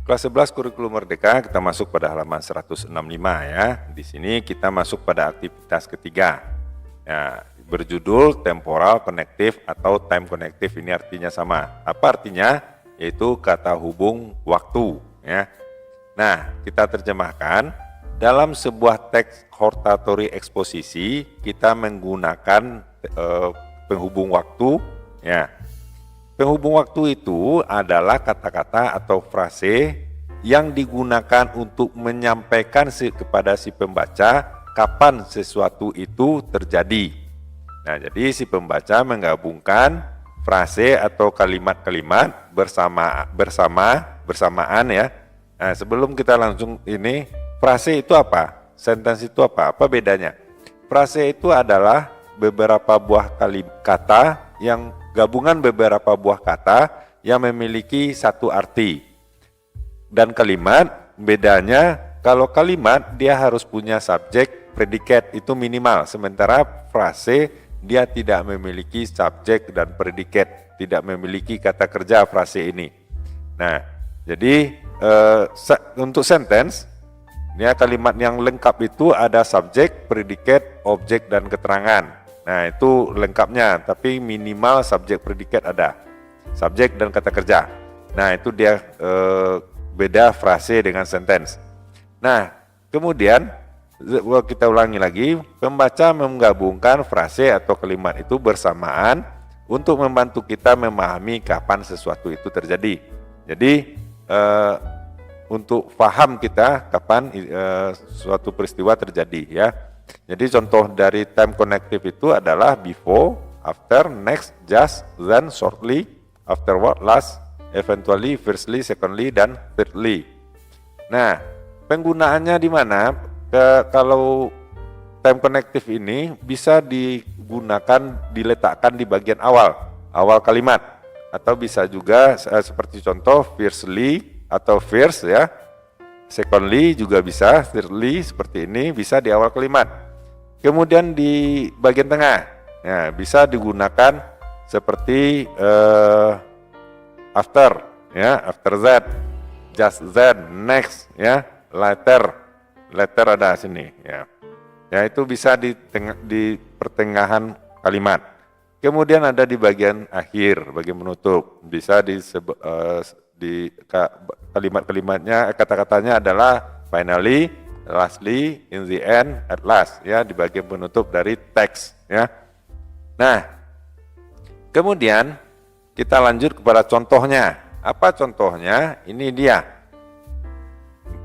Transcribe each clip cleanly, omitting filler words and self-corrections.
Kelas 11 Kurikulum Merdeka, kita masuk pada halaman 165 ya. Di sini kita masuk pada aktivitas ketiga. Ya, berjudul temporal connective atau time connective, ini artinya sama. Apa artinya? Yaitu kata hubung waktu ya. Nah, kita terjemahkan dalam sebuah teks hortatory eksposisi kita menggunakan penghubung waktu ya. Penghubung waktu itu adalah kata-kata atau frase yang digunakan untuk menyampaikan kepada si pembaca kapan sesuatu itu terjadi. Nah, jadi si pembaca menggabungkan frase atau kalimat-kalimat bersamaan ya. Nah, sebelum kita langsung ini, frase itu apa? Sentence itu apa? Apa bedanya? Frase itu adalah beberapa buah kata yang gabungan beberapa buah kata yang memiliki satu arti. Dan kalimat bedanya, kalau kalimat dia harus punya subjek, predikat itu minimal. Sementara frase dia tidak memiliki subjek dan predikat, tidak memiliki kata kerja frase ini. Nah, jadi untuk sentence, ya, kalimat yang lengkap itu ada subjek, predikat, objek, dan keterangan. Nah, itu lengkapnya, tapi minimal subjek predikat ada. Subjek dan kata kerja. Nah, itu dia beda frase dengan sentence. Nah, kemudian kita ulangi lagi, pembaca menggabungkan frase atau kalimat itu bersamaan untuk membantu kita memahami kapan sesuatu itu terjadi. Jadi, untuk paham kita kapan suatu peristiwa terjadi ya. Jadi contoh dari time connective itu adalah before, after, next, just, then, shortly, afterward, last, eventually, firstly, secondly, dan thirdly. Nah, penggunaannya di mana? Kalau time connective ini bisa digunakan, diletakkan di bagian awal kalimat, atau bisa juga seperti contoh firstly atau first ya. Secondly juga bisa, thirdly seperti ini bisa di awal kalimat. Kemudian di bagian tengah, ya, bisa digunakan seperti after, ya, after that, just then, next, ya, later ada sini, ya. Ya, itu bisa di pertengahan kalimat. Kemudian ada di bagian akhir, bagian menutup, bisa di kalimat-kalimatnya, kata-katanya adalah finally, lastly, in the end, at last, ya, di bagian penutup dari teks ya. Nah, kemudian kita lanjut kepada contohnya. Apa contohnya? Ini dia.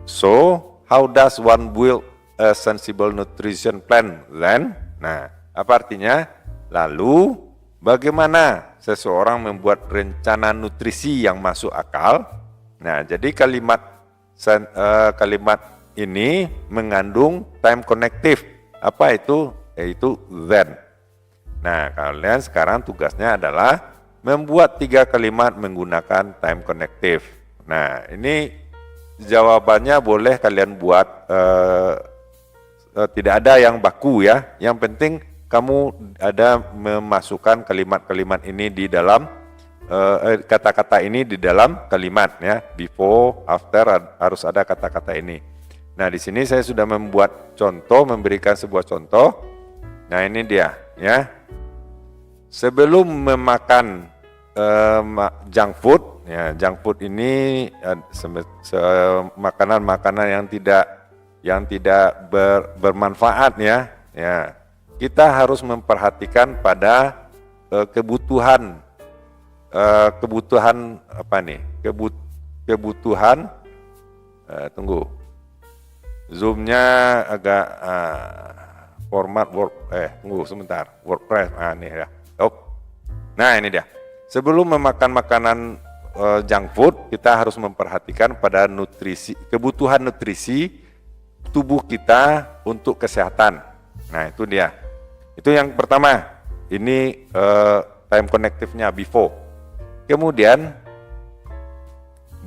So, how does one build a sensible nutrition plan then? Nah, apa artinya? Lalu bagaimana seseorang membuat rencana nutrisi yang masuk akal? Nah, jadi kalimat ini mengandung time connective. Apa itu? Yaitu then. Nah, kalian sekarang tugasnya adalah membuat 3 kalimat menggunakan time connective. Nah, ini jawabannya boleh kalian buat, tidak ada yang baku ya. Yang penting kamu ada memasukkan kalimat-kalimat ini di dalam kata-kata ini di dalam kalimat ya. Before, after harus ada kata-kata ini. Nah, di sini saya sudah membuat contoh, memberikan sebuah contoh. Nah, ini dia ya. Sebelum memakan junk food, ya, junk food ini makanan-makanan yang tidak bermanfaat ya. Ya. Kita harus memperhatikan pada kebutuhan apa nih? Kebutuhan tunggu. Zoom-nya agak format tunggu sebentar. WordPress nih ya. Nah, ini dia. Sebelum memakan makanan junk food, kita harus memperhatikan pada kebutuhan nutrisi tubuh kita untuk kesehatan. Nah, itu dia. Itu yang pertama. Ini time connective-nya before. Kemudian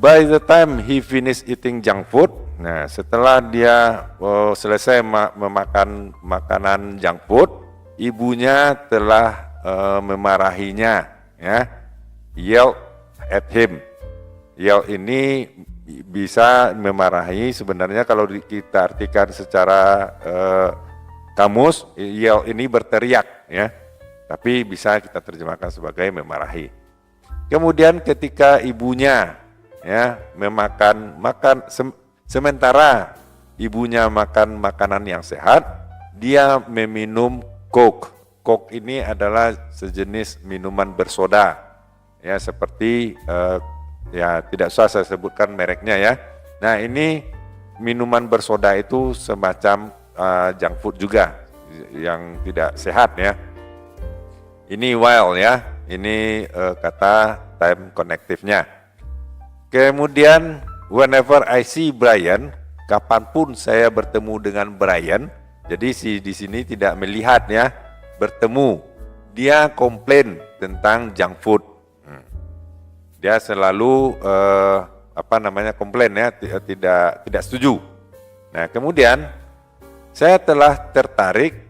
by the time he finish eating junk food, nah, setelah dia selesai memakan makanan junk food, ibunya telah memarahinya ya. Yell at him. Yell ini bisa memarahi. Sebenarnya kalau kita artikan secara kamus, yell ini berteriak ya, tapi bisa kita terjemahkan sebagai memarahi. Kemudian ketika ibunya ya sementara ibunya makan makanan yang sehat, dia meminum Coke. Coke ini adalah sejenis minuman bersoda ya, seperti ya tidak usah saya sebutkan mereknya ya. Nah, ini minuman bersoda itu semacam junk food juga yang tidak sehat ya. Ini while ya, ini kata time connective-nya. Kemudian whenever I see Brian, kapanpun saya bertemu dengan Brian, jadi di sini tidak melihat ya, bertemu. Dia komplain tentang junk food. Dia selalu komplain ya, tidak setuju. Nah, kemudian saya telah tertarik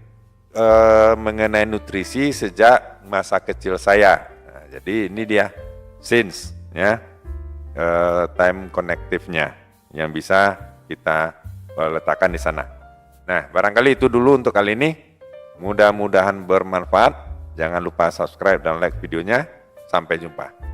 mengenai nutrisi sejak masa kecil saya. Nah, jadi ini dia since ya, time connective-nya yang bisa kita letakkan di sana. Nah, barangkali itu dulu untuk kali ini. Mudah-mudahan bermanfaat. Jangan lupa subscribe dan like videonya. Sampai jumpa.